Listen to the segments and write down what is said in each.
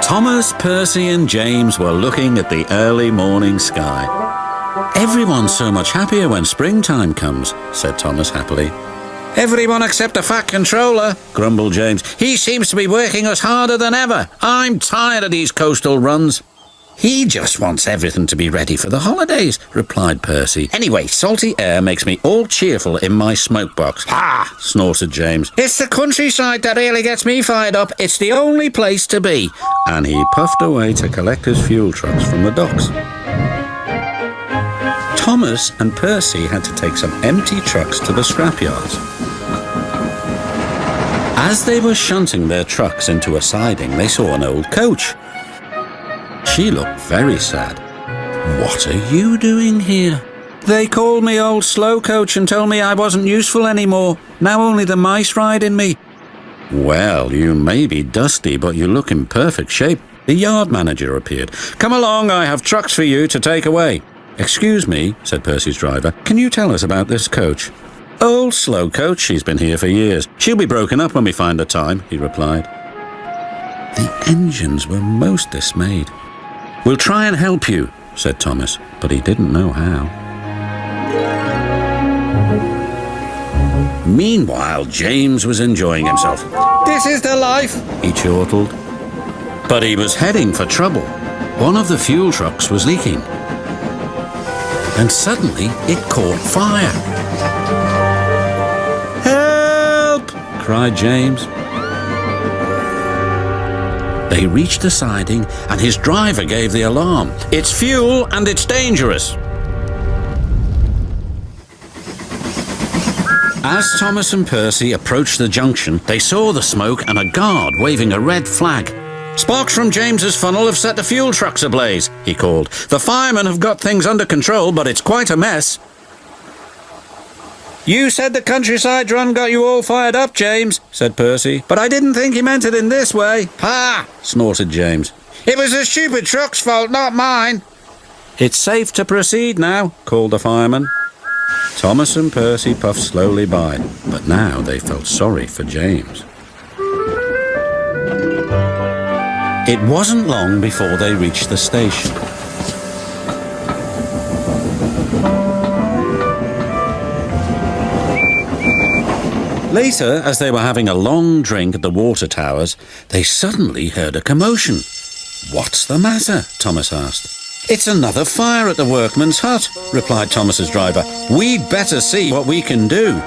Thomas, Percy and James were looking at the early morning sky. "Everyone's so much happier when springtime comes," said Thomas happily. "Everyone except the fat controller," grumbled James. "He seems to be working us harder than ever. I'm tired of these coastal runs." "He just wants everything to be ready for the holidays," replied Percy. "Anyway, salty air makes me all cheerful in my smoke box." "Ha!" snorted James. "It's the countryside that really gets me fired up. It's the only place to be." And he puffed away to collect his fuel trucks from the docks. Thomas and Percy had to take some empty trucks to the scrapyards. As they were shunting their trucks into a siding, they saw an old coach. She looked very sad. "What are you doing here?" "They called me old slow coach and told me I wasn't useful anymore. Now only the mice ride in me." "Well, you may be dusty, but you look in perfect shape." The yard manager appeared. "Come along, I have trucks for you to take away." "Excuse me," said Percy's driver. "Can you tell us about this coach?" "Old slow coach, she's been here for years. She'll be broken up when we find the time," he replied. The engines were most dismayed. "We'll try and help you," said Thomas, but he didn't know how. Meanwhile, James was enjoying himself. "This is the life," he chortled. But he was heading for trouble. One of the fuel trucks was leaking. And suddenly it caught fire. "Help!" cried James. They reached the siding and his driver gave the alarm. "It's fuel and it's dangerous." As Thomas and Percy approached the junction, they saw the smoke and a guard waving a red flag. "Sparks from James's funnel have set the fuel trucks ablaze," he called. "The firemen have got things under control, but it's quite a mess." "You said the countryside run got you all fired up, James," said Percy. "But I didn't think he meant it in this way." "Ha!" snorted James. "It was the stupid truck's fault, not mine." "It's safe to proceed now," called the fireman. Thomas and Percy puffed slowly by, but now they felt sorry for James. It wasn't long before they reached the station. Later, as they were having a long drink at the water towers, they suddenly heard a commotion. "What's the matter?" Thomas asked. "It's another fire at the workman's hut," replied Thomas's driver. "We'd better see what we can do."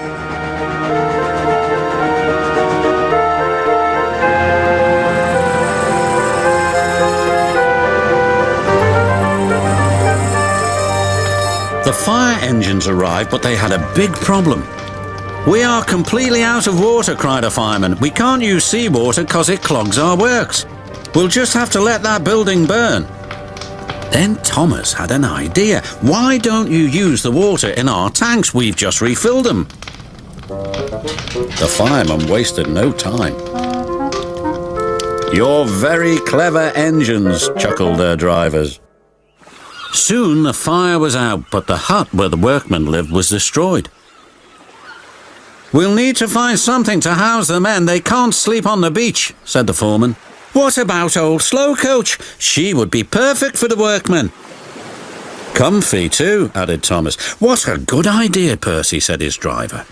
The fire engines arrived, but they had a big problem. "We are completely out of water," cried a fireman. "We can't use seawater because it clogs our works. We'll just have to let that building burn." Then Thomas had an idea. "Why don't you use the water in our tanks? We've just refilled them." The fireman wasted no time. "You're very clever engines," chuckled their drivers. Soon the fire was out, but the hut where the workmen lived was destroyed. "We'll need to find something to house the men. They can't sleep on the beach," said the foreman. "What about old slow coach? She would be perfect for the workmen." "Comfy too," added Thomas. "What a good idea, Percy," said his driver.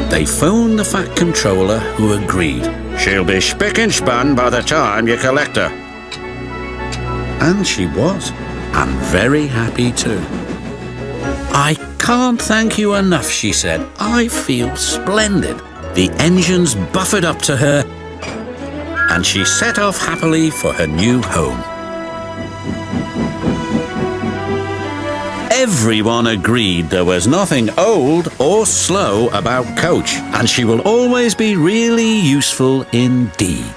They phoned the fat controller, who agreed. "She'll be spick and span by the time you collect her." And she was, and very happy too. "I can't thank you enough," she said. "I feel splendid." The engines buffered up to her, and she set off happily for her new home. Everyone agreed there was nothing old or slow about Coach, and she will always be really useful indeed.